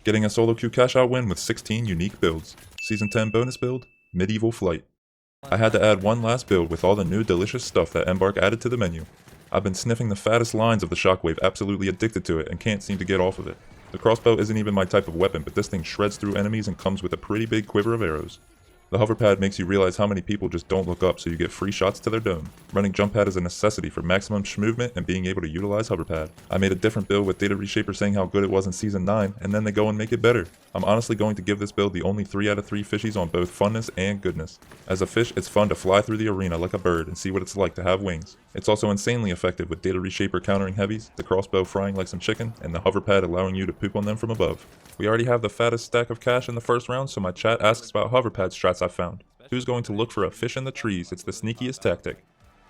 Getting a SoloQ Cashout win with 16 unique builds. Season 10 bonus build, Medieval Flight. I had to add one last build with all the new delicious stuff that Embark added to the menu. I've been sniffing the fattest lines of the Shockwave, absolutely addicted to it, and can't seem to get off of it. The crossbow isn't even my type of weapon, but this thing shreds through enemies and comes with a pretty big quiver of arrows. The hover pad makes you realize how many people just don't look up, so you get free shots to their dome. Running jump pad is a necessity for maximum movement and being able to utilize hover pad. I made a different build with Data Reshaper saying how good it was in Season 9, and then they go and make it better. I'm honestly going to give this build the only 3 out of 3 fishies on both funness and goodness. As a fish, it's fun to fly through the arena like a bird and see what it's like to have wings. It's also insanely effective with Data Reshaper countering heavies, the crossbow frying like some chicken, and the hover pad allowing you to poop on them from above. We already have the fattest stack of cash in the first round, so my chat asks about hover pad strats I found. Who's going to look for a fish in the trees? It's the sneakiest tactic.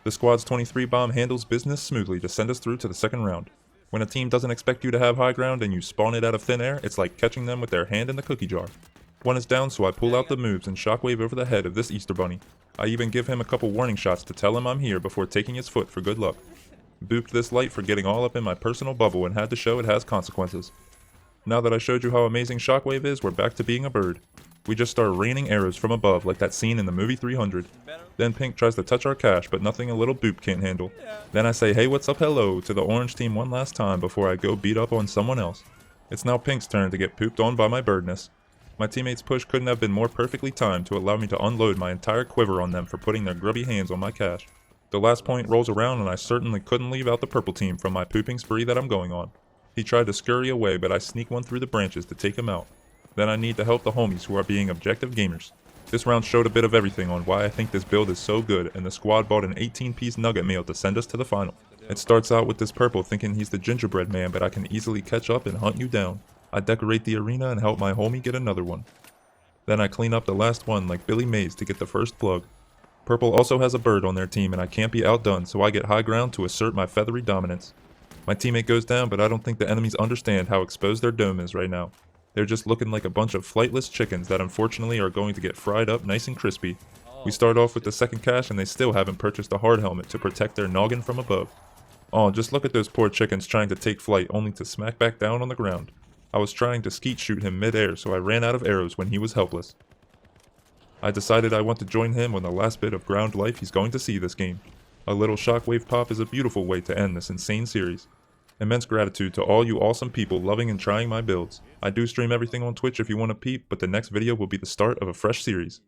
The squad's 23 bomb handles business smoothly to send us through to the second round. When a team doesn't expect you to have high ground and you spawn it out of thin air, it's like catching them with their hand in the cookie jar. One is down, so I pull out the moves and shockwave over the head of this Easter bunny. I even give him a couple warning shots to tell him I'm here before taking his foot for good luck. Booped this light for getting all up in my personal bubble and had to show it has consequences. Now that I showed you how amazing shockwave is, we're back to being a bird. We just start raining arrows from above like that scene in the movie 300. Then Pink tries to touch our cash, but nothing a little boop can't handle. Then I say hey what's up hello to the orange team one last time before I go beat up on someone else. It's now Pink's turn to get pooped on by my birdness. My teammates' push couldn't have been more perfectly timed to allow me to unload my entire quiver on them for putting their grubby hands on my cash. The last point rolls around and I certainly couldn't leave out the purple team from my pooping spree that I'm going on. He tried to scurry away, but I sneak one through the branches to take him out. Then I need to help the homies who are being objective gamers. This round showed a bit of everything on why I think this build is so good, and the squad bought an 18-piece nugget meal to send us to the final. It starts out with this purple thinking he's the gingerbread man, but I can easily catch up and hunt you down. I decorate the arena and help my homie get another one. Then I clean up the last one like Billy Mays to get the first plug. Purple also has a bird on their team and I can't be outdone, so I get high ground to assert my feathery dominance. My teammate goes down, but I don't think the enemies understand how exposed their dome is right now. They're just looking like a bunch of flightless chickens that unfortunately are going to get fried up nice and crispy. We start off with the second cache and they still haven't purchased a hard helmet to protect their noggin from above. Oh, just look at those poor chickens trying to take flight only to smack back down on the ground. I was trying to skeet shoot him mid-air, so I ran out of arrows when he was helpless. I decided I want to join him on the last bit of ground life he's going to see this game. A little shockwave pop is a beautiful way to end this insane series. Immense gratitude to all you awesome people loving and trying my builds. I do stream everything on Twitch if you want to peep, but the next video will be the start of a fresh series.